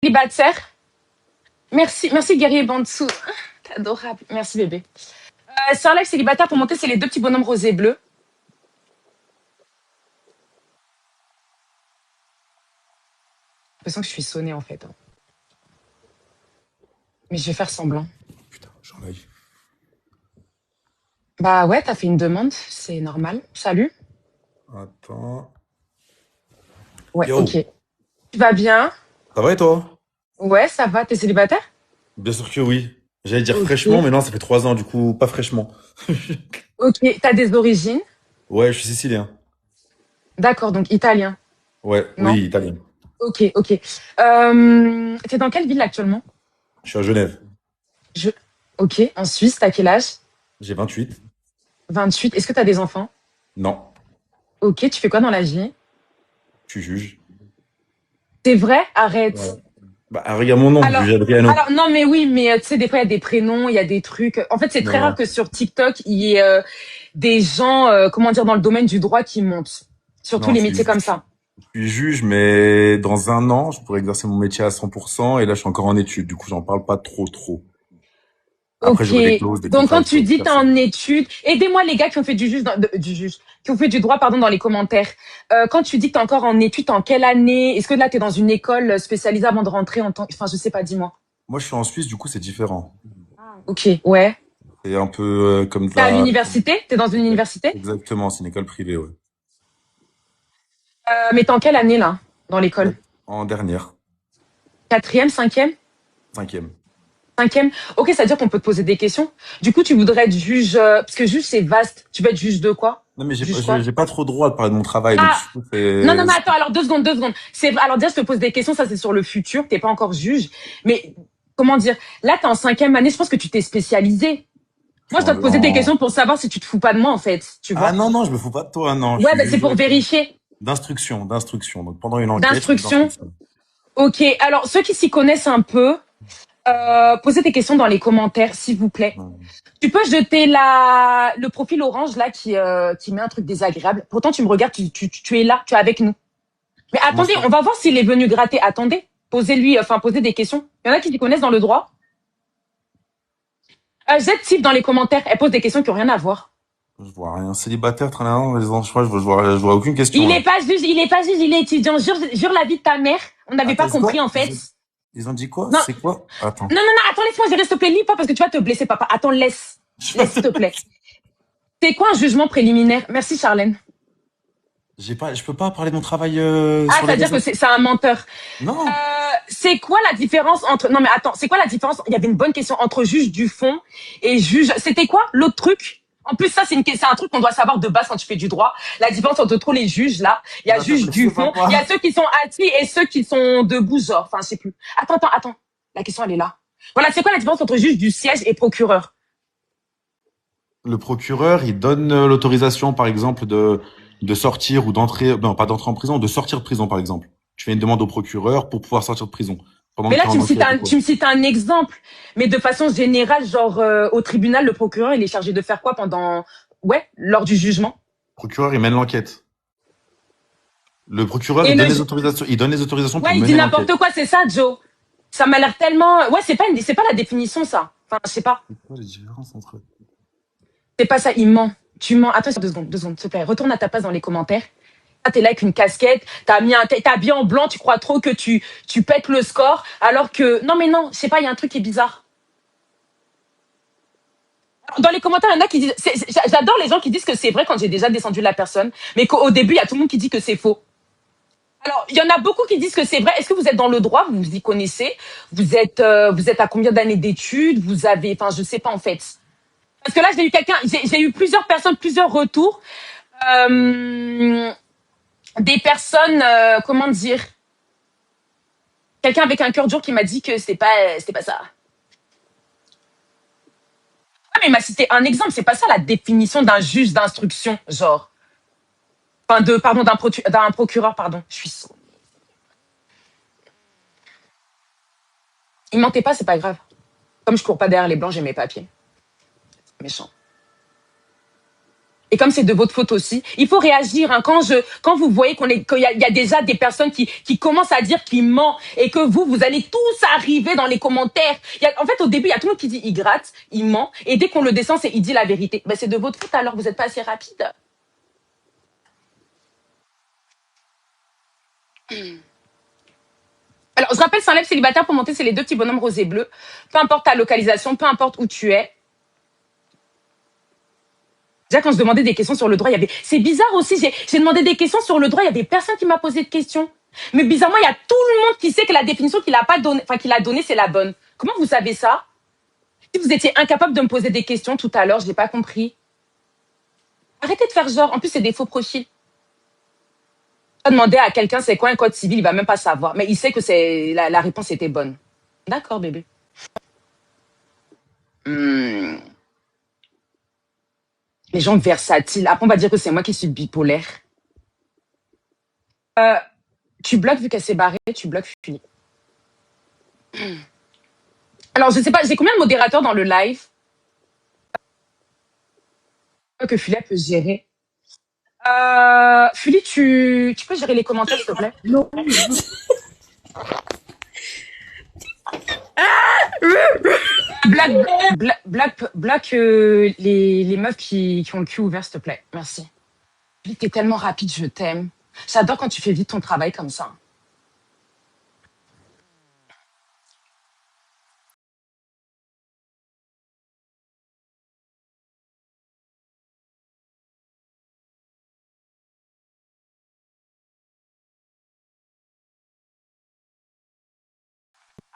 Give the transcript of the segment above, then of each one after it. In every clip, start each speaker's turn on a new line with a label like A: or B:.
A: Célibataire. Merci, merci Guerrier Bantsou. T'es adorable. Merci bébé. Sur live célibataire pour monter, c'est les deux petits bonhommes rosés et bleus. J'ai l'impression que je suis sonnée en fait, hein. Mais je vais faire semblant.
B: Putain, j'enlève.
A: Bah ouais, t'as fait une demande, c'est normal. Salut.
B: Attends.
A: Ouais, ok.
B: Yo,
A: Tu vas bien?
B: ça va et toi?
A: Ouais, ça va. T'es célibataire?
B: Bien sûr que oui. J'allais dire fraîchement,
A: Ok.
B: mais non, ça fait 3 ans, du coup, pas fraîchement.
A: Ok. T'as des origines?
B: Ouais, je suis sicilien.
A: D'accord, donc italien.
B: Ouais,
A: Non?
B: oui, italien.
A: Ok, ok. T'es dans quelle ville actuellement?
B: Je suis à Genève.
A: Je. Ok. En Suisse, t'as quel âge?
B: J'ai 28.
A: 28. Est-ce que t'as des enfants?
B: Non,
A: Ok. Tu fais quoi dans la vie?
B: tu juges.
A: C'est vrai?
B: Ouais.
A: Arrête.
B: Bah, regarde mon nom,
A: Alors,
B: juge Adriano.
A: alors non, mais oui, mais tu sais, des fois, il y a des prénoms, il y a des trucs. En fait, c'est
B: Non,
A: très rare
B: non.
A: que sur TikTok, il y ait des gens, comment dire, dans le domaine du droit qui montent. Surtout
B: Non,
A: les
B: je
A: métiers
B: suis,
A: comme ça.
B: je suis juge, mais dans un an, je pourrais exercer mon métier à 100%, et là, je suis encore en études. Du coup, j'en parle pas trop, trop. Après,
A: Ok.
B: j'aurai des clauses, des
A: Donc,
B: contrats
A: quand
B: que je
A: tu
B: pourrais
A: dis
B: faire
A: t'es
B: ça.
A: en études, aidez-moi les gars qui ont fait du juge, qui ont fait du droit, pardon, dans les commentaires. Quand tu dis que t'es encore en études, t'es en quelle année? Est-ce que là, t'es dans une école spécialisée avant de rentrer en tant enfin, je sais pas, dis-moi.
B: Moi, je suis en Suisse, du coup, c'est différent.
A: Ok, ouais.
B: C'est un peu comme de
A: T'es à
B: la...
A: l'université? T'es dans une université?
B: Exactement, c'est une école privée, ouais.
A: Mais t'es en quelle année, là, dans l'école?
B: En dernière,
A: Quatrième, cinquième?
B: 5e.
A: Cinquième. Ok, ça veut dire qu'on peut te poser des questions. Du coup, tu voudrais être juge, parce que juge, c'est vaste. Tu veux être juge de quoi?
B: Non, mais
A: Juge quoi?
B: j'ai pas trop droit de parler de mon travail, donc
A: Ah!
B: je trouve
A: Non, non,
B: que
A: mais attends, alors 2 secondes, 2 secondes. Alors déjà, je te pose des questions, ça c'est sur le futur, t'es pas encore juge. Mais, comment dire? Là, t'es en cinquième année, je pense que tu t'es spécialisé.
B: je
A: Moi,
B: suis
A: je dois te poser des questions pour savoir si tu te fous pas de moi, en fait, tu
B: Ah
A: vois?
B: non, non, je me fous pas de toi, non, je
A: Ouais,
B: suis
A: bah, c'est
B: juge
A: pour vérifier.
B: d'instruction. Donc pendant une enquête, je fais de
A: D'instruction.
B: l'instruction.
A: Ok, alors, ceux qui s'y connaissent un peu, posez des questions dans les commentaires, s'il vous plaît.
B: Ouais.
A: Tu peux jeter le profil orange là qui met un truc désagréable. Pourtant, tu me regardes, tu es là, tu es avec nous. Mais
B: Comment
A: attendez,
B: ça?
A: on va voir s'il est venu gratter. Attendez, posez-lui, enfin, posez des questions. Il y en a qui s'y connaissent dans le droit. Z-Type dans les commentaires, elle pose des questions qui ont rien à voir.
B: Je vois rien. Célibataire, traînant, les enfants, je vois aucune question,
A: Il
B: là.
A: est pas juge, il est pas juge, il est étudiant. Jure la vie de ta mère. On n'avait
B: Attends,
A: pas
B: c'est
A: compris
B: quoi?
A: en fait.
B: Ils ont dit quoi?
A: Non,
B: C'est quoi? Attends.
A: non, non, non, attends, laisse-moi gérer, s'il te plaît. Lis pas parce que tu vas te blesser, papa. Attends, laisse. Laisse, s'il te plaît. C'est quoi un jugement préliminaire? Merci, Charlène.
B: Je peux pas parler de mon travail
A: Ah,
B: sur
A: ça
B: les
A: veut dire que
B: réseaux.
A: c'est un menteur.
B: Non.
A: C'est quoi la différence entre... Non mais attends, c'est quoi la différence? Il y avait une bonne question entre juge du fond et juge... C'était quoi l'autre truc? En plus, ça, c'est un truc qu'on doit savoir de base quand tu fais du droit. La différence entre tous les juges, là. Il y a
B: Attends,
A: juge
B: mais je
A: du
B: sais pas
A: fond, il y
B: moi.
A: a ceux qui sont assis et ceux qui sont debout, genre. Enfin, je sais plus. Attends. La question, elle est là. Voilà, c'est quoi la différence entre juge du siège et procureur?
B: Le procureur, il donne l'autorisation, par exemple, de sortir ou d'entrer, non, pas d'entrer en prison, de sortir de prison, par exemple. Tu fais une demande au procureur pour pouvoir sortir de prison pendant
A: Mais
B: que
A: là,
B: tu es en enquête ou quoi.
A: tu me cites un exemple. Mais de façon générale, genre, au tribunal, le procureur, il est chargé de faire quoi pendant... Ouais, lors du jugement?
B: Le procureur, il mène l'enquête. Le procureur,
A: Et
B: il donne les autorisations pour
A: ouais, il dit
B: mener l'enquête.
A: n'importe quoi, c'est ça, Joe. Ça m'a l'air tellement. Ouais, c'est pas la définition, ça. Enfin, je sais pas.
B: C'est quoi les différences entre eux?
A: C'est pas ça, il ment. Tu mens. Attends, 2 secondes, s'il te plaît. Retourne à ta place dans les commentaires. Là, t'es là avec une casquette, t'es habillé en blanc, tu crois trop que tu pètes le score, alors que, non, mais non, je sais pas, il y a un truc qui est bizarre. Dans les commentaires, il y en a qui disent, j'adore les gens qui disent que c'est vrai quand j'ai déjà descendu la personne, mais qu'au début, il y a tout le monde qui dit que c'est faux. Alors, il y en a beaucoup qui disent que c'est vrai. Est-ce que vous êtes dans le droit? Vous vous y connaissez? Vous êtes à combien d'années d'études? Vous avez, enfin, je sais pas en fait. Parce que là, j'ai eu plusieurs personnes, plusieurs retours, euh, des personnes, comment dire, quelqu'un avec un cœur dur qui m'a dit que c'était pas ça. Ah, mais il m'a cité un exemple. C'est pas ça la définition d'un juge d'instruction, genre. Enfin, pardon, d'un procureur, pardon. Je suis sourde. Il mentait pas, c'est pas grave. Comme je cours pas derrière les blancs, j'ai mes papiers. Méchant. Et comme c'est de votre faute aussi, il faut réagir. Hein. Quand vous voyez qu'il y a déjà des personnes qui commencent à dire qu'il ment et que vous allez tous arriver dans les commentaires. En fait, au début, il y a tout le monde qui dit il gratte, il ment. Et dès qu'on le descend, il dit la vérité. Ben, c'est de votre faute alors, vous n'êtes pas assez rapide. Alors, je rappelle, c'est un live célibataire pour monter, c'est les deux petits bonhommes roses et bleus. Peu importe ta localisation, peu importe où tu es. Déjà, quand je demandais des questions sur le droit, il y avait... C'est bizarre aussi, j'ai demandé des questions sur le droit, il y a des personnes qui m'ont posé de questions. Mais bizarrement, il y a tout le monde qui sait que la définition qu'il a pas donnée, enfin, qu'il a donnée, c'est la bonne. Comment vous savez ça? Si vous étiez incapable de me poser des questions tout à l'heure, je n'ai pas compris. Arrêtez de faire genre. En plus, c'est des faux profils. Demander à quelqu'un c'est quoi un code civil, il va même pas savoir. Mais il sait que la réponse était bonne. D'accord, bébé. Hmm. Les gens versatiles. Après, on va dire que c'est moi qui suis bipolaire. Tu bloques vu qu'elle s'est barrée, tu bloques Philippe. Alors, je sais pas, j'ai combien de modérateurs dans le live que Philippe peut gérer? Philippe, tu peux gérer les commentaires, s'il te plaît?
C: Non.
A: Black, les meufs qui ont le cul ouvert, s'il te plaît. Merci. Philippe, t'es tellement rapide, je t'aime. J'adore quand tu fais vite ton travail comme ça.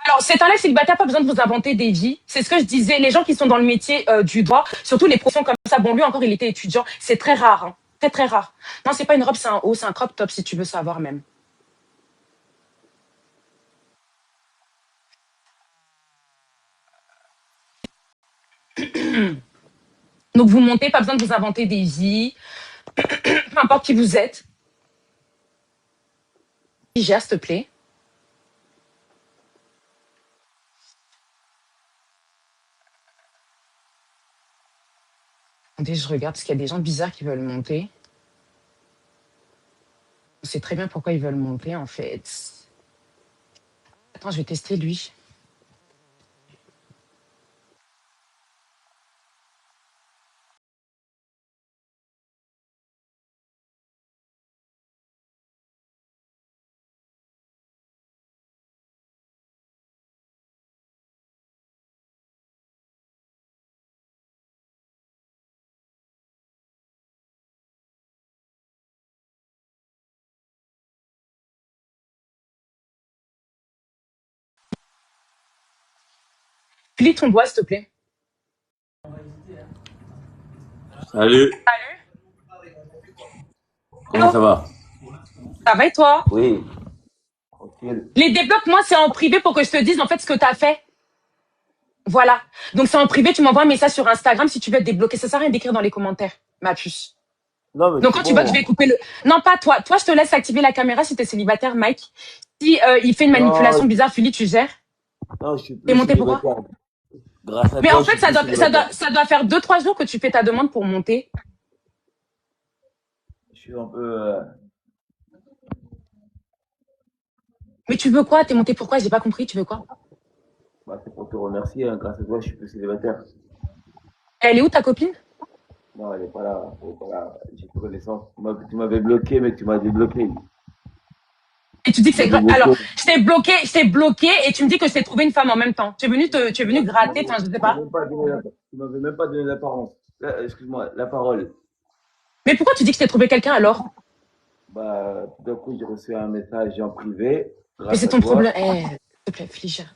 A: Alors, c'est un live célibataire, pas besoin de vous inventer des vies. C'est ce que je disais. Les gens qui sont dans le métier du droit, surtout les professions comme ça. Bon, lui encore, il était étudiant. C'est très rare. Hein. Très, très rare. Non, c'est pas une robe, c'est un haut, c'est un crop top, si tu veux savoir même. Donc, vous montez, pas besoin de vous inventer des vies. Peu importe qui vous êtes. Gère, s'il te plaît. Attendez, je regarde parce qu'il y a des gens bizarres qui veulent monter. On sait très bien pourquoi ils veulent monter, en fait. Attends, je vais tester lui. Plie ton doigt, s'il te plaît.
C: Salut.
A: Salut.
C: Comment ça va?
A: Ça va et toi?
C: Oui, tranquille.
A: Les débloques, moi, c'est en privé pour que je te dise en fait ce que tu as fait. Voilà. Donc c'est en privé, tu m'envoies un message sur Instagram si tu veux être débloqué. Ça sert à rien d'écrire dans les commentaires, ma puce.
C: Non, mais
A: Donc
C: c'est
A: quand tu vas, je
C: bon.
A: vais couper le... Non, pas toi. Toi, je te laisse activer la caméra si t'es célibataire, Mike. Si il fait une manipulation
C: Non,
A: bizarre, Philippe, tu gères.
C: non, je suis
A: T'es
C: plus
A: monté pourquoi?
C: célibataire. Grâce à
A: Mais
C: toi,
A: en
C: je
A: fait,
C: suis plus célibataire.
A: ça doit faire 2-3 jours que tu fais ta demande pour monter.
C: Je suis un peu...
A: Mais tu veux quoi? T'es monté pourquoi? J'ai pas compris. Tu veux quoi?
C: bah, c'est pour te remercier, hein. Grâce à toi, je suis plus célibataire.
A: Elle est où ta copine?
C: Non, elle est pas là. Elle est pas là. J'ai plus connaissance. Tu m'avais bloqué, mais tu m'as débloqué.
A: Et tu dis que
C: Tu m'as
A: c'est grave. Alors,
C: débloqué.
A: je t'ai bloqué et tu me dis que je t'ai trouvé une femme en même temps. Tu es venu gratter, enfin, je sais pas.
C: Tu m'avais même pas donné l'apparence. Excuse-moi, la parole.
A: Mais pourquoi tu dis que je t'ai trouvé quelqu'un alors?
C: Bah, tout d'un coup, j'ai reçu un message en privé,
A: Mais
C: grâce
A: c'est
C: à
A: ton
C: toi.
A: problème. Eh, s'il te plaît, Fili, gère.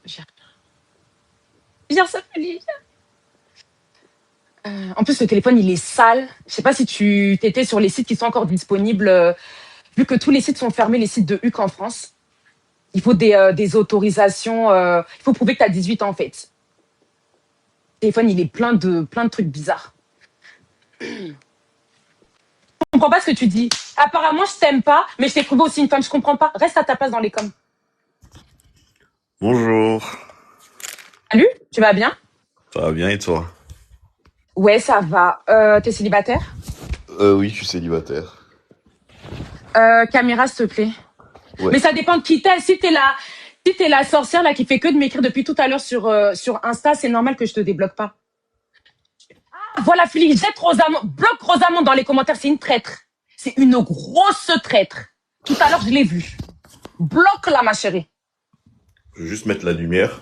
A: Gère ça, Fili. En plus, le téléphone, il est sale. Je sais pas si tu t'étais sur les sites qui sont encore disponibles. Vu que tous les sites sont fermés, les sites de HUC en France. Il faut des autorisations. Il faut prouver que tu as 18 ans, en fait. Le téléphone, il est plein de trucs bizarres. Je comprends pas ce que tu dis. Apparemment, je t'aime pas, mais je t'ai trouvé aussi une femme. Je comprends pas. Reste à ta place dans les coms.
D: Bonjour,
A: Salut, tu vas bien?
D: ça va bien et toi?
A: Ouais, ça va. T'es célibataire?
D: Oui, je suis célibataire.
A: Caméra, s'il te plaît.
D: Ouais.
A: Mais ça dépend de qui t'es. Si t'es la sorcière là qui fait que de m'écrire depuis tout à l'heure sur Insta, c'est normal que je te débloque pas. Ah, voilà, Philippe, jette Rosamond, bloque Rosamond dans les commentaires, c'est une traître. C'est une grosse traître. Tout à l'heure, je l'ai vue. Bloque-la, ma chérie.
D: Je vais juste mettre la lumière.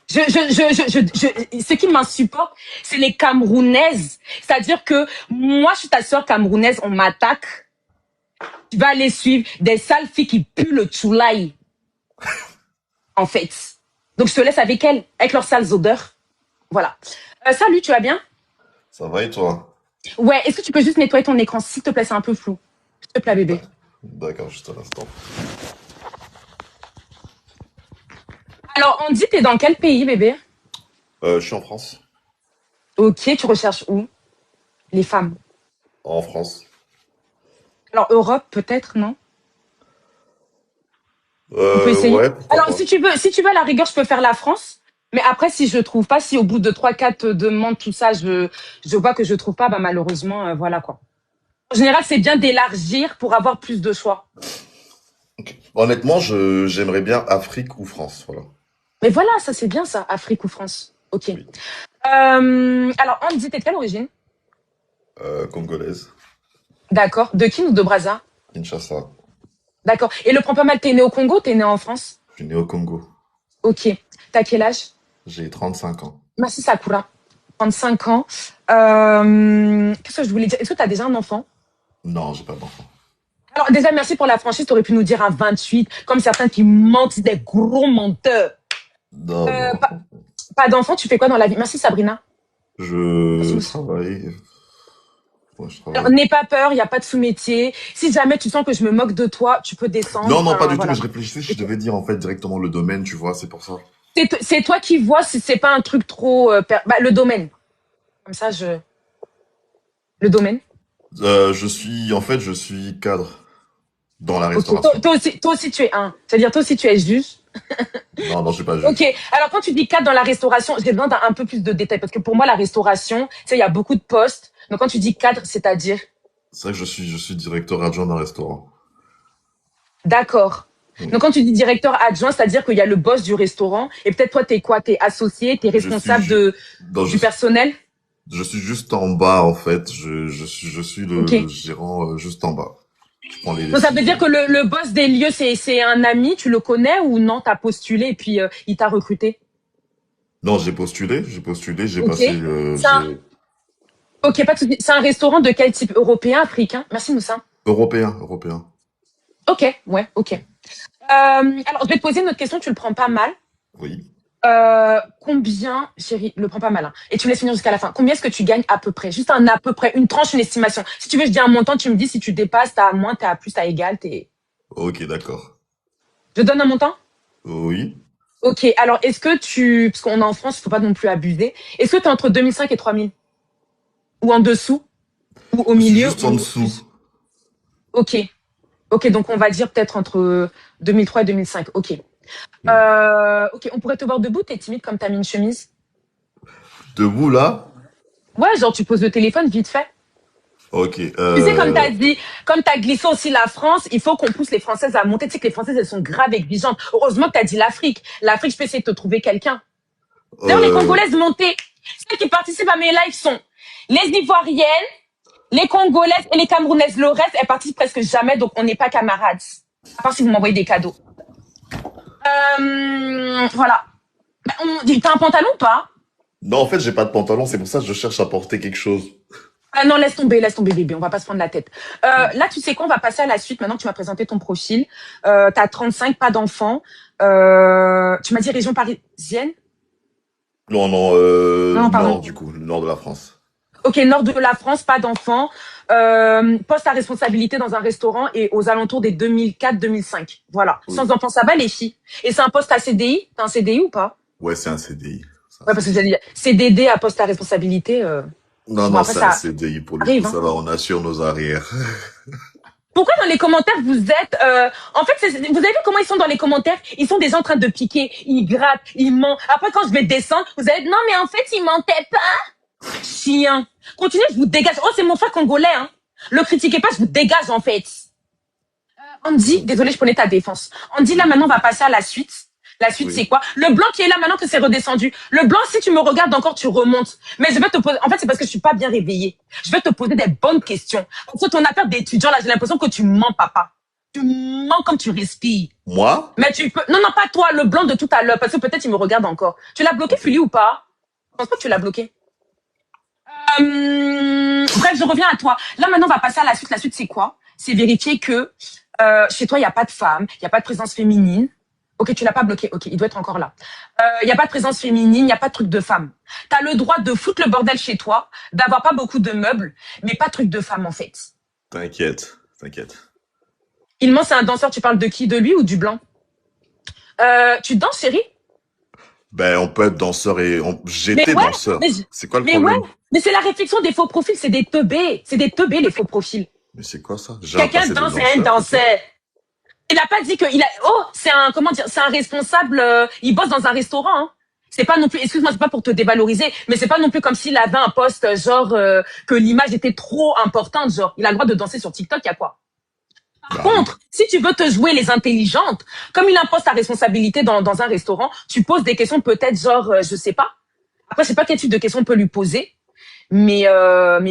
A: Ce qui m'insupporte, c'est les Camerounaises. C'est-à-dire que moi, je suis ta sœur camerounaise, on m'attaque. Tu vas aller suivre des sales filles qui puent le tchoulaï. En fait. Donc, je te laisse avec elles, avec leurs sales odeurs. Voilà. Salut, tu vas bien?
D: Ça va et toi?
A: Ouais, est-ce que tu peux juste nettoyer ton écran, s'il te plaît, c'est un peu flou. S'il te plaît, bébé.
D: D'accord, juste un instant.
A: Alors, on dit, t'es dans quel pays, bébé?
D: Je suis en France.
A: Ok, tu recherches où? Les femmes.
D: En France.
A: Alors, Europe, peut-être, non? On peut essayer.
D: Ouais, pourquoi
A: Alors,
D: pas.
A: si tu veux, à la rigueur, je peux faire la France. Mais après, si je trouve pas, si au bout de 3-4 demandes, tout ça, je vois que je trouve pas, bah, malheureusement, voilà, quoi. En général, c'est bien d'élargir pour avoir plus de choix.
D: Ok. Honnêtement, j'aimerais bien Afrique ou France, voilà.
A: Mais voilà, ça, c'est bien, ça, Afrique ou France. Ok.
D: Oui.
A: Alors, Andy, t'es de quelle origine?
D: Congolaise.
A: D'accord. De Kin ou de Brazza?
D: Kinshasa.
A: D'accord. Et le prends pas mal, t'es né au Congo, t'es né en France?
D: Je suis né au Congo.
A: Ok. T'as quel âge?
D: J'ai 35 ans.
A: Merci, Sakura. 35 ans. Qu'est-ce que je voulais dire? Est-ce que t'as déjà un enfant?
D: Non, j'ai pas d'enfant.
A: Alors, déjà, merci pour la franchise. T'aurais pu nous dire un 28, comme certains qui mentent, des gros menteurs.
D: Non,
A: Euh,
D: non.
A: pas, pas d'enfant, tu fais quoi dans la vie? Merci, Sabrina.
D: Je travaille. Ouais, je
A: Alors,
D: travaille.
A: n'aie pas peur, il n'y a pas de sous-métier. Si jamais tu sens que je me moque de toi, tu peux descendre.
D: Non, non, pas du tout,
A: Voilà.
D: mais je réfléchissais si je devais dire en fait directement le domaine, tu vois, c'est pour ça.
A: C'est toi qui vois si c'est pas un truc trop... le domaine. Comme ça, le domaine.
D: Je suis cadre dans la
A: Ok.
D: restauration.
A: Toi aussi, tu es un. C'est-à-dire, toi aussi, tu es juge.
D: Non, non, je suis pas
A: Ok.
D: juge.
A: Alors, quand tu dis cadre dans la restauration, j'ai besoin d'un un peu plus de détails. Parce que pour moi, la restauration, tu sais, il y a beaucoup de postes. Donc, quand tu dis cadre, c'est-à-dire...
D: C'est vrai que je suis directeur adjoint d'un restaurant.
A: D'accord.
D: Oui.
A: Donc, quand tu dis directeur adjoint, c'est-à-dire qu'il y a le boss du restaurant. Et peut-être toi, t'es quoi? T'es associé, t'es
D: Je suis
A: responsable
D: ju- non,
A: du personnel?
D: je suis juste en bas en fait. Je suis
A: Ok.
D: le gérant juste en bas. Je prends les
A: Donc, ça veut dire
D: décisions.
A: que le boss des lieux, c'est un ami, tu le connais ou non? T'as postulé et puis il t'a recruté?
D: Non, j'ai
A: Ok.
D: passé
A: C'est un... Ok, pas de souci. C'est un restaurant de quel type? Européen, africain? Merci, Moussa.
D: européen.
A: Ok, ouais, ok. Alors, je vais te poser une autre question, tu le prends pas mal.
D: Oui.
A: Combien, chérie, le prends pas mal, hein, et tu me laisses finir jusqu'à la fin. Combien est-ce que tu gagnes à peu près? Juste un à peu près, une tranche, une estimation. Si tu veux, je dis un montant, tu me dis si tu dépasses, t'as à moins, t'as à plus, t'as égal, t'es...
D: Ok, d'accord.
A: Je donne un montant?
D: Oui.
A: Ok, alors est-ce que parce qu'on est en France, il faut pas non plus abuser. Est-ce que t'es entre 2005 et 3000? Ou en dessous? Ou au
D: Je suis
A: milieu?
D: juste en
A: Ou
D: dessous.
A: plus? Ok. Ok, donc on va dire peut-être entre 2003 et 2005. Ok. Ok, on pourrait te voir debout, t'es timide comme t'as mis une chemise.
D: Debout là?
A: Ouais, genre tu poses le téléphone vite fait.
D: Ok.
A: Tu sais, comme t'as glissé aussi la France, il faut qu'on pousse les Françaises à monter. Tu sais que les Françaises, elles sont grave exigeantes. Heureusement que t'as dit l'Afrique. L'Afrique, je peux essayer de te trouver quelqu'un. D'ailleurs, les
D: euh,
A: Congolaises montées, celles qui participent à mes lives sont les Ivoiriennes, les Congolaises et les Camerounaises. Le reste, elles participent presque jamais, donc on n'est pas camarades. À part si vous m'envoyez des cadeaux. Voilà. Bah, t'as un pantalon ou pas?
D: Non, en fait, j'ai pas de pantalon, c'est pour ça que je cherche à porter quelque chose.
A: Ah non, laisse tomber, bébé, on va pas se prendre la tête. Là, tu sais quoi, on va passer à la suite. Maintenant que tu m'as présenté ton profil, t'as 35, pas d'enfant. Tu m'as dit région parisienne?
D: Non, non,
A: Non, pardon.
D: nord du coup, le nord de la France.
A: Ok, nord de la France, pas d'enfant. Poste à responsabilité dans un restaurant et aux alentours des 2004-2005. Voilà.
D: Oui.
A: Sans enfant, ça va les filles. Et c'est un poste à CDI? T'as un CDI ou pas?
D: Ouais, c'est un CDI.
A: Ouais, parce que j'allais dire CDD à poste à responsabilité.
D: Non,
A: Bon,
D: non,
A: après,
D: c'est un
A: ça
D: CDI pour le
A: arrive,
D: coup,
A: hein.
D: ça va, on assure nos arrières.
A: Pourquoi dans les commentaires vous êtes... En fait, vous avez vu comment ils sont dans les commentaires? Ils sont déjà en train de piquer, ils grattent, ils mentent. Après, quand je vais descendre, vous allez être... Non, mais en fait, ils mentaient pas. Chien. Continuez, je vous dégage. Oh, c'est mon frère congolais, hein. Le critiquez pas, je vous dégage, en fait. Andy, désolé, je prenais ta défense. Andy, là, maintenant, on va passer à la suite. La suite, c'est
D: Oui.
A: quoi? Le blanc qui est là maintenant que c'est redescendu. Le blanc, si tu me regardes encore, tu remontes. Mais je vais te poser, en fait, c'est parce que je suis pas bien réveillée. Je vais te poser des bonnes questions. Parce que ton affaire d'étudiant, là, j'ai l'impression que tu mens, papa. Tu mens comme tu respires.
D: Moi?
A: Mais tu peux, non, non, pas toi, le blanc de tout à l'heure, parce que peut-être il me regarde encore. Tu l'as bloqué,
D: Ok.
A: Fully, ou pas? Je pense pas que tu l'as bloqué. Bref, je reviens à toi. Là, maintenant, on va passer à la suite. La suite, c'est quoi? C'est vérifier que chez toi, il n'y a pas de femme, il n'y a pas de présence féminine. Ok, tu l'as pas bloqué. Ok, il doit être encore là. Il n'y a pas de présence féminine, il n'y a pas de truc de femme. Tu as le droit de foutre le bordel chez toi, d'avoir pas beaucoup de meubles, mais pas de truc de femme, en fait.
D: T'inquiète, t'inquiète.
A: Ilman, c'est un danseur. Tu parles de qui? De lui ou du blanc? Tu danses, chérie?
D: Ben, on peut être danseur et
A: Mais
D: j'étais
A: ouais,
D: danseur.
A: mais,
D: C'est quoi le
A: mais ouais,
D: problème?
A: mais c'est la réflexion des faux profils, c'est des teubés. C'est des teubés, les faux profils.
D: Mais c'est quoi ça? J'ai un
A: Quelqu'un
D: passé de
A: danse et un
D: danseur, c'est tout.
A: dansait. Il a pas dit qu'il a. Oh, c'est un comment dire, c'est un responsable. Il bosse dans un restaurant. Hein. C'est pas non plus. Excuse-moi, c'est pas pour te dévaloriser, mais c'est pas non plus comme s'il avait un poste genre que l'image était trop importante. Genre, il a le droit de danser sur TikTok. Y a quoi? Par
D: Bah oui.
A: contre, si tu veux te jouer les intelligentes, comme il impose ta responsabilité dans un restaurant, tu poses des questions peut-être genre, je sais pas. Après, je sais pas quel type de questions on peut lui poser, mais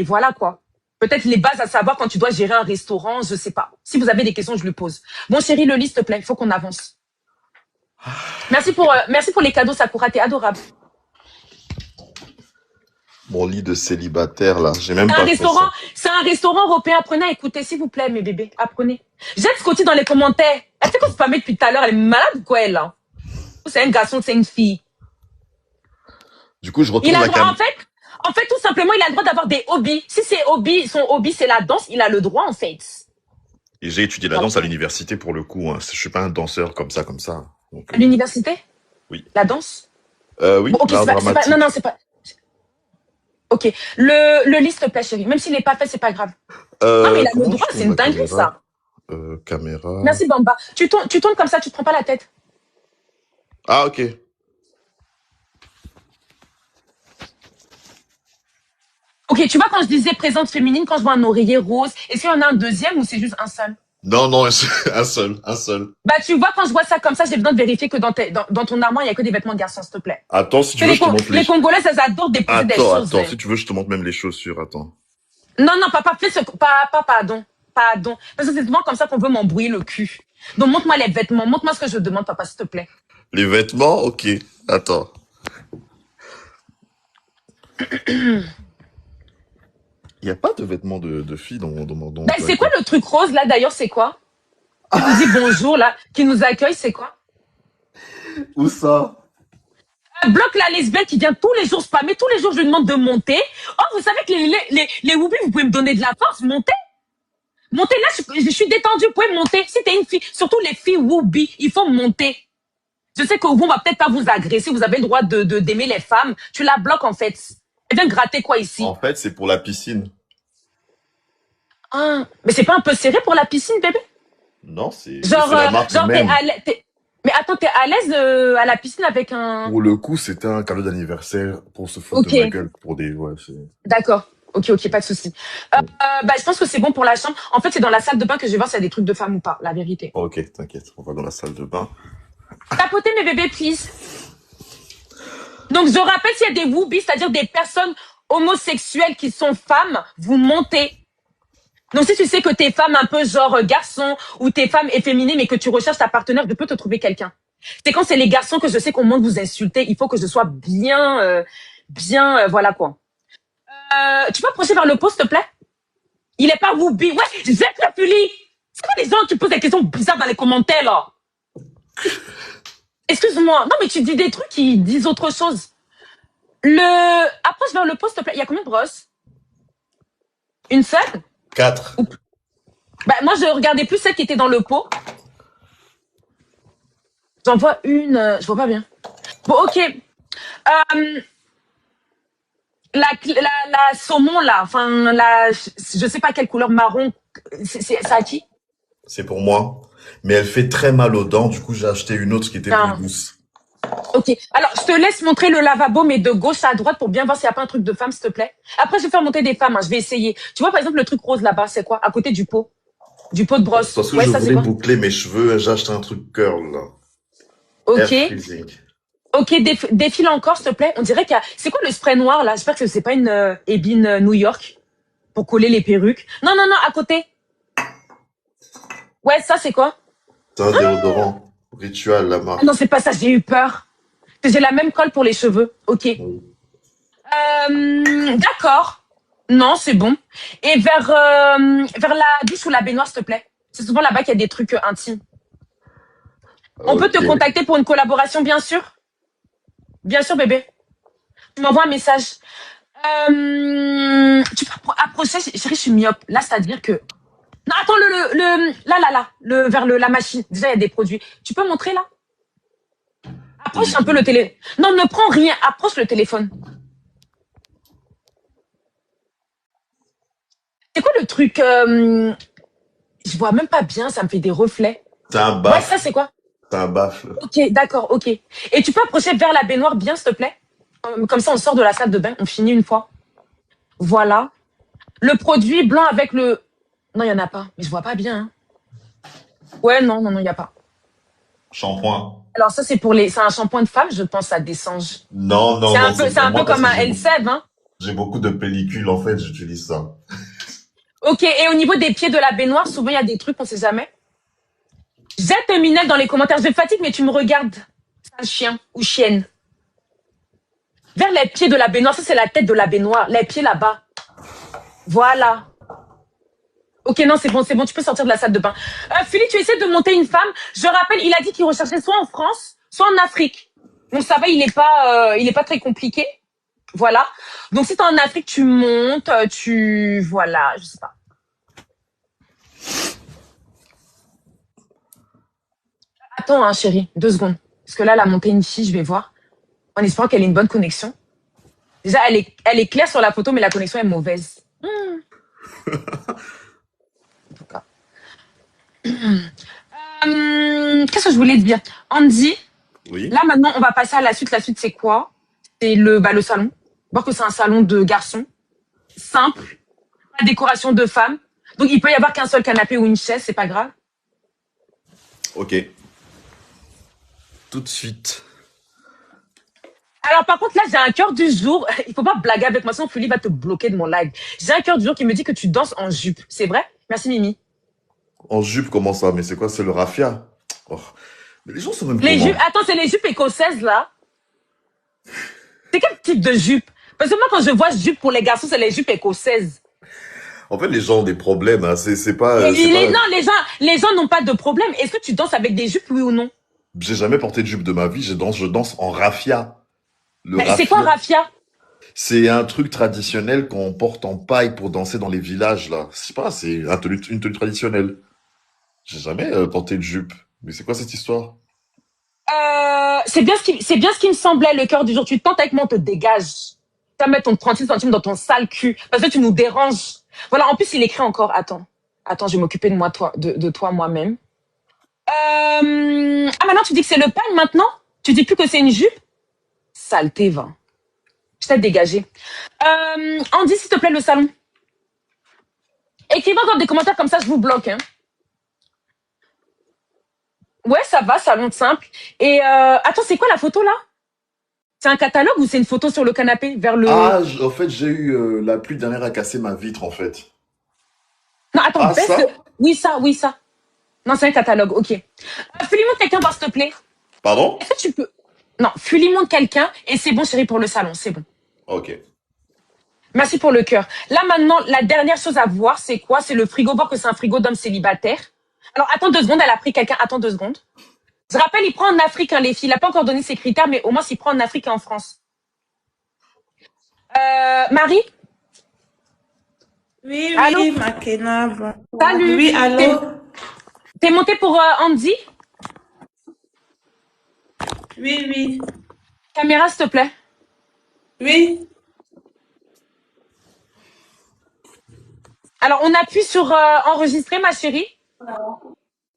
A: voilà quoi. Peut-être les bases à savoir quand tu dois gérer un restaurant, je sais pas. Si vous avez des questions, je lui pose. Bon, chérie, le lit, s'il te plaît, il faut qu'on avance. Merci pour les cadeaux, Sakura, t'es adorable.
D: Mon lit de célibataire, là. J'ai même
A: C'est un
D: pas fait
A: restaurant,
D: ça.
A: c'est un restaurant européen. Apprenez à écouter, s'il vous plaît, mes bébés. Apprenez. Jette Scotty dans les commentaires. Elle fait qu'on se permet depuis tout à l'heure. Elle est malade ou quoi, elle, là? Ou c'est un garçon, c'est une fille.
D: Du coup, je
A: Il
D: retourne
A: a
D: la
A: le droit,
D: cam.
A: en fait, tout simplement, il a le droit d'avoir des hobbies. Si son hobby, c'est la danse, il a le droit, en fait.
D: Et j'ai étudié la danse à l'université pour le coup. Hein. Je suis pas un danseur comme ça, comme ça. Donc,
A: À l'université?
D: oui.
A: La danse?
D: Oui,
A: Bon, ok,
D: l'art
A: c'est pas,
D: dramatique.
A: non, non, c'est pas. Ok. Le lit, s'il te plaît, chérie. Même s'il n'est pas fait, c'est pas grave. Non, mais il a le
D: Comment
A: droit,
D: je
A: c'est
D: tourne
A: une
D: la
A: dinguerie,
D: caméra?
A: ça.
D: Caméra.
A: Merci, Bamba. Tu tournes comme ça, tu te prends pas la tête.
D: Ah, ok.
A: Ok, tu vois, quand je disais présence féminine, quand je vois un oreiller rose, est-ce qu'il y en a un deuxième ou c'est juste un seul?
D: Non, non, un seul, un seul.
A: Bah, tu vois, quand je vois ça comme ça, j'ai besoin de vérifier que dans ton armoire, il y a que des vêtements de garçon, s'il te plaît.
D: Attends, si tu
A: C'est
D: veux, je te montre
A: les
D: les...
A: Congolais, ça adore déposer des
D: Attends,
A: choses.
D: attends,
A: Hein.
D: si tu veux, je te montre même les chaussures, attends.
A: Non, non, papa, fais ce, pardon. Pardon. Parce que c'est souvent comme ça qu'on veut m'embrouiller le cul. Donc, montre-moi les vêtements. Montre-moi ce que je demande, papa, s'il te plaît.
D: Les vêtements, ok. Attends. Il n'y a pas de vêtements de filles dans
A: Ben, c'est quoi le truc rose, là, d'ailleurs, c'est quoi? Qui nous dit bonjour, là, qui nous accueille, c'est quoi?
D: Où ça?
A: Bloque la lesbienne qui vient tous les jours spammer. Tous les jours, je lui demande de monter. Oh, vous savez que les whoopis, vous pouvez me donner de la force. Montez. Montez là, je suis détendue. Vous pouvez monter. Si t'es une fille, surtout les filles whoopis, il faut monter. Je sais que vous, on va peut-être pas vous agresser. Vous avez le droit d'aimer les femmes. Tu la bloques, en fait. Elle vient gratter quoi ici?
D: En fait, c'est pour la piscine.
A: Ah, mais c'est pas un peu serré pour la piscine, bébé?
D: Non, c'est
A: Genre,
D: la marque
A: genre
D: même.
A: mais attends, t'es à l'aise à la piscine avec un...
D: Pour le coup, c'était un cadeau d'anniversaire pour se foutre de ma gueule. Pour des... Ouais,
A: D'accord. Ok, pas de souci. Bah, je pense que c'est bon pour la chambre. En fait, c'est dans la salle de bain que je vais voir s'il y a des trucs de femmes ou pas, la vérité.
D: Ok, t'inquiète, on va dans la salle de bain.
A: Tapotez mes bébés, please. Donc, je rappelle, s'il y a des woobies, c'est-à-dire des personnes homosexuelles qui sont femmes, vous montez. Donc, si tu sais que t'es femme un peu genre garçon ou t'es femme efféminée mais que tu recherches ta partenaire, je peux te trouver quelqu'un. C'est quand c'est les garçons que je sais qu'on monte vous insulter, il faut que je sois bien, voilà quoi. Tu peux approcher vers le pot, s'il te plaît? Il est pas wooby. Ouais, jette le puli. C'est quoi les gens qui posent des questions bizarres dans les commentaires, là? Excuse-moi. Non, mais tu dis des trucs qui disent autre chose. Approche vers le pot, s'il te plaît. Il y a combien de brosses? Une seule?
D: 4.
A: Bah, moi, je regardais plus celle qui était dans le pot. J'en vois une, je vois pas bien. Bon, ok. La saumon, là, enfin, je sais pas quelle couleur marron, c'est à qui?
D: C'est pour moi. Mais elle fait très mal aux dents, du coup j'ai acheté une autre qui était
A: Non.
D: plus douce.
A: Ok. Alors, je te laisse montrer le lavabo, mais de gauche à droite pour bien voir s'il n'y a pas un truc de femme, s'il te plaît. Après, je vais faire monter des femmes, hein, je vais essayer. Tu vois, par exemple, le truc rose là-bas, c'est quoi? À côté du pot. Du pot de brosse.
D: Parce que
A: Ouais,
D: je
A: ça, c'est
D: voulais
A: quoi?
D: boucler mes cheveux, j'ai acheté un truc curl, là. Air
A: Ok.
D: freezing.
A: Ok, défile encore, s'il te plaît. On dirait qu'il y a... C'est quoi le spray noir, là? J'espère que c'est pas une ébine New York pour coller les perruques. Non, non, non, à côté. Ouais, ça, c'est quoi?
D: C'est un déodorant. Ritual, la
A: Ah non,
D: marque.
A: c'est pas ça, j'ai eu peur. J'ai la même colle pour les cheveux. Ok.
D: Oui.
A: D'accord. Non, c'est bon. Et vers la douche ou la baignoire, s'il te plaît. C'est souvent là-bas qu'il y a des trucs intimes. On peut te
D: Ok.
A: contacter pour une collaboration, bien sûr? Bien sûr, bébé. Tu m'envoies un message. Tu peux approcher, chérie, je suis myope. Là, c'est-à-dire que... Non, attends, vers la machine. Déjà, il y a des produits. Tu peux montrer, là? Approche un peu le télé. Non, ne prends rien. Approche le téléphone. C'est quoi le truc je vois même pas bien, ça me fait des reflets.
D: C'est un
A: Ouais, ça,
D: baffle.
A: c'est quoi?
D: C'est un baffle.
A: Ok, d'accord, ok. Et tu peux approcher vers la baignoire bien, s'il te plaît? Comme ça, on sort de la salle de bain, on finit une fois. Voilà. Le produit blanc avec le... Non, il y en a pas. Mais je vois pas bien. Hein. Ouais, non, non, non, il y a pas.
D: Shampoing.
A: Alors ça, c'est pour les... C'est un shampoing de femme, je pense, ça descend.
D: Non, non, non, c'est
A: C'est un peu
D: vraiment parce
A: comme
D: que
A: un L7, hein.
D: j'ai beaucoup de pellicules, en fait, j'utilise ça.
A: Ok, et au niveau des pieds de la baignoire, souvent, il y a des trucs, on sait jamais. Jette Minel dans les commentaires. Je fatigue, mais tu me regardes. Sale chien ou chienne. Vers les pieds de la baignoire. Ça, c'est la tête de la baignoire. Les pieds là-bas. Voilà. Ok, non, c'est bon. Tu peux sortir de la salle de bain. Philippe, tu essaies de monter une femme. Je rappelle, il a dit qu'il recherchait soit en France, soit en Afrique. Donc, ça va, il est pas très compliqué. Voilà. Donc, si t'es en Afrique, tu montes, voilà, je sais pas. Attends, hein, chérie. 2 secondes. Parce que là, elle a monté une fille, je vais voir. En espérant qu'elle ait une bonne connexion. Déjà, elle est claire sur la photo, mais la connexion est mauvaise. En tout cas. Qu'est-ce que je voulais te dire? Andy,
D: Oui.
A: là maintenant, on va passer à la suite. La suite, c'est quoi? C'est le salon. Voir que c'est un salon de garçons. Simple. Pas de décoration de femmes. Donc, il peut y avoir qu'un seul canapé ou une chaise, c'est pas grave.
D: Ok. Tout de suite.
A: Alors, par contre, là, j'ai un cœur du jour. Il faut pas blaguer avec moi, sinon Philippe va te bloquer de mon live. J'ai un cœur du jour qui me dit que tu danses en jupe. C'est vrai? Merci, Mimi.
D: En jupe, comment ça? Mais c'est quoi? C'est le raffia? Oh. Mais les gens sont même
A: Les
D: comment?
A: jupes, attends, c'est les jupes écossaises, là? C'est quel type de jupe? Parce que moi, quand je vois jupe pour les garçons, c'est les jupes écossaises.
D: En fait, les gens ont des problèmes, hein. C'est pas,
A: Non, les gens n'ont pas de problème. Est-ce que tu danses avec des jupes, oui ou non?
D: J'ai jamais porté de jupe de ma vie, je danse en raffia. Le
A: Mais c'est quoi,
D: raffia.
A: raffia?
D: C'est un truc traditionnel qu'on porte en paille pour danser dans les villages, là. Je sais pas, c'est une tenue traditionnelle. J'ai jamais porté de jupe. Mais c'est quoi cette histoire?
A: C'est bien ce qui me semblait, le cœur du jour. Tu tentes avec moi, on te dégage. Tu vas mettre ton 36 centimes dans ton sale cul. Parce que tu nous déranges. Voilà, en plus, il écrit encore. Attends, je vais m'occuper de toi moi-même. Ah, maintenant, tu dis que c'est le pagne, maintenant? Tu dis plus que c'est une jupe? Saleté, va. Je t'ai dégagé. Andy, s'il te plaît, le salon. Écrivez dans des commentaires comme ça, je vous bloque. Hein. Ouais, ça va, salon simple. Et attends, c'est quoi la photo là? C'est un catalogue ou c'est une photo sur le canapé vers le...
D: Ah, en fait, j'ai eu la pluie dernière à casser ma vitre, en fait.
A: Non, attends,
D: Ah,
A: baisse
D: ça?
A: le... Oui, ça. Non, c'est un catalogue, ok. Fuis-moi quelqu'un, s'il te plaît.
D: Pardon?
A: Est-ce que tu peux... Non, fuis-moi quelqu'un et c'est bon, chérie, pour le salon, c'est bon.
D: Ok.
A: Merci pour le cœur. Là, maintenant, la dernière chose à voir, c'est quoi? C'est le frigo. Voir que c'est un frigo d'homme célibataire. Alors, attends 2 secondes, elle a pris quelqu'un. Attends 2 secondes. Je rappelle, il prend en Afrique, hein, les filles. Il n'a pas encore donné ses critères, mais au moins, s'il prend en Afrique et en France. Marie?
E: Oui,
A: Allô?
E: oui, Makena. Bonsoir.
A: Salut.
E: Oui, allô?
A: T'es montée pour Andy?
E: Oui, oui.
A: Caméra, s'il te plaît.
E: Oui.
A: Alors, on appuie sur enregistrer, ma chérie.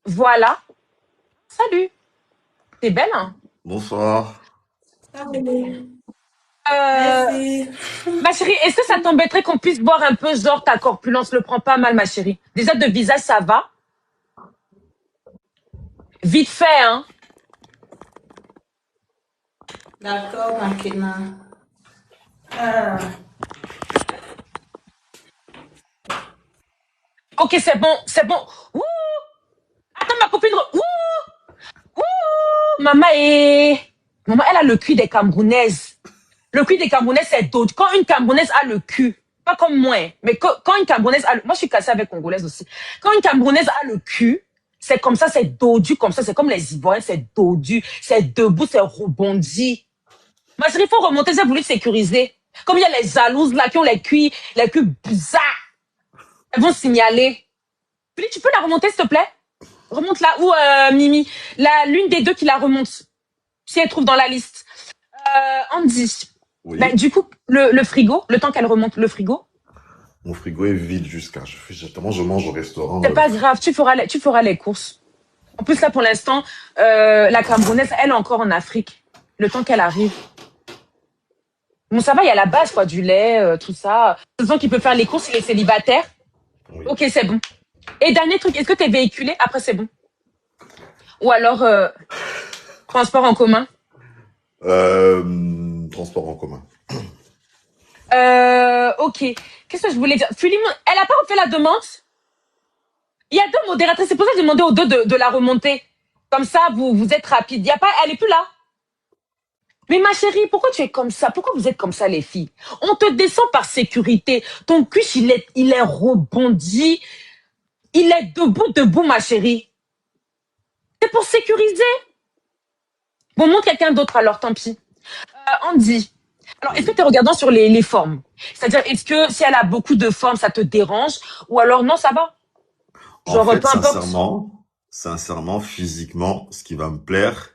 A: Voilà. Salut. T'es belle, hein?
D: Bonsoir.
E: Ah oui.
A: Euh,
E: Merci.
A: ma chérie, est-ce que ça t'embêterait qu'on puisse voir un peu, genre, ta corpulence le prend pas mal, ma chérie? Déjà, de visage, ça va? Vite fait, hein?
E: D'accord, Makena. Ah,
A: Ok, c'est bon, c'est bon. Ouh, attends, ma copine. Ouh, ouh, maman, elle a le cul des Camerounaises. Le cul des Camerounaises, c'est d'autres. Quand une Camerounaise a le cul, pas comme moi, hein, mais quand une Camerounaise a le... Moi, je suis cassée avec Congolaise aussi. Quand une Camerounaise a le cul, c'est comme ça, c'est dodu, comme ça, c'est comme les Ivoiriens, c'est dodu, c'est debout, c'est rebondi. Ma chérie, il faut remonter, j'ai voulu sécuriser. Comme il y a les jalouses là qui ont les culs bizarres. Elles vont signaler. Philippe, tu peux la remonter, s'il te plaît? Remonte là où, Mimi? L'une des deux qui la remonte. Si elle trouve dans la liste. Andy. Ben,
D: Oui.
A: du coup, le frigo, le temps qu'elle remonte le frigo,
D: Mon frigo est vide jusqu'à. Tellement je mange au restaurant.
A: c'est pas grave, tu feras les courses. En plus, là, pour l'instant, la Camerounaise, elle est encore en Afrique. Le temps qu'elle arrive. Bon, ça va, il y a la base, quoi, du lait, tout ça. Le temps qu'il peut faire les courses, il est célibataire.
D: Oui.
A: Ok, c'est bon. Et dernier truc, est-ce que t'es véhiculé? Après, c'est bon. Ou alors, transport en commun?
D: Transport en commun.
A: Ok. Qu'est-ce que je voulais dire? Philimon, elle a pas refait la demande? Il y a deux modératrices. C'est pour ça que j'ai demandé aux deux de la remonter. Comme ça, vous êtes rapide. Y a pas, elle est plus là. Mais ma chérie, pourquoi tu es comme ça? Pourquoi vous êtes comme ça, les filles? On te descend par sécurité. Ton cul, il est rebondi. Il est debout, ma chérie. C'est pour sécuriser. Bon, montre quelqu'un d'autre alors, tant pis. Andy. Alors, est-ce que
D: Oui.
A: tu es regardant sur les formes? C'est-à-dire, est-ce que si elle a beaucoup de formes, ça te dérange? Ou alors, non, ça va?
D: En
A: Genre,
D: fait,
A: peu importe.
D: sincèrement, physiquement, ce qui va me plaire,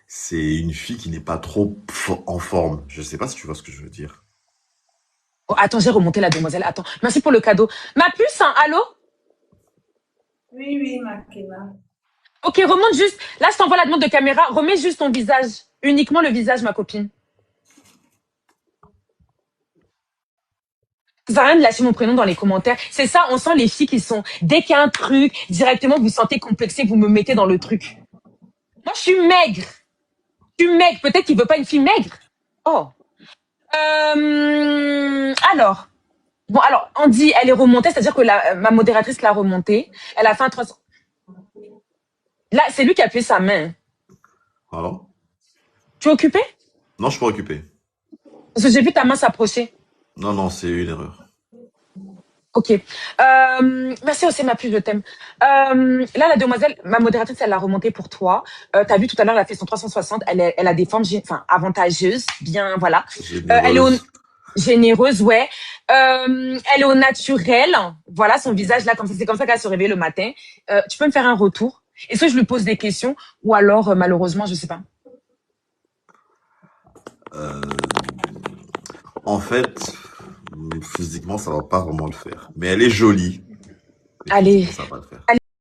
D: c'est une fille qui n'est pas trop en forme. Je sais pas si tu vois ce que je veux dire.
A: Oh, attends, j'ai remonté la demoiselle. Attends, merci pour le cadeau. Ma puce, hein, allô?
E: oui, oui, Makena.
A: Ok, remonte juste. Là, je t'envoie la demande de caméra. Remets juste ton visage. Uniquement le visage, ma copine. Ça sert à rien de lâcher mon prénom dans les commentaires. C'est ça, on sent les filles qui sont... Dès qu'il y a un truc, directement, vous vous sentez complexé, vous me mettez dans le truc. Moi, je suis maigre. Je suis maigre. Peut-être qu'il veut pas une fille maigre. Oh. Alors. Bon, alors, Andy, elle est remontée, c'est-à-dire que ma modératrice l'a remontée. Elle a fait un 300. Là, c'est lui qui a appuyé sa main.
D: Alors?
A: Tu es occupé?
D: Non, je suis pas occupé.
A: Parce que j'ai vu ta main s'approcher.
D: Non, non, c'est une erreur.
A: Ok. Merci aussi, ma puce, je t'aime. Là, la demoiselle, ma modératrice, elle l'a remontée pour toi. T'as vu tout à l'heure, elle a fait son 360. Elle a des formes, enfin, avantageuses. Bien, voilà. Elle est
D: Généreuse.
A: généreuse, ouais. Elle est au naturel. Voilà, son visage, là, comme ça, c'est comme ça qu'elle se réveille le matin. Tu peux me faire un retour? Est-ce que je lui pose des questions? Ou alors, malheureusement, je sais pas.
D: Euh, En fait, physiquement, ça va pas vraiment le faire. Mais elle est jolie. Et
A: Allez.
D: physiquement, ça va pas le faire.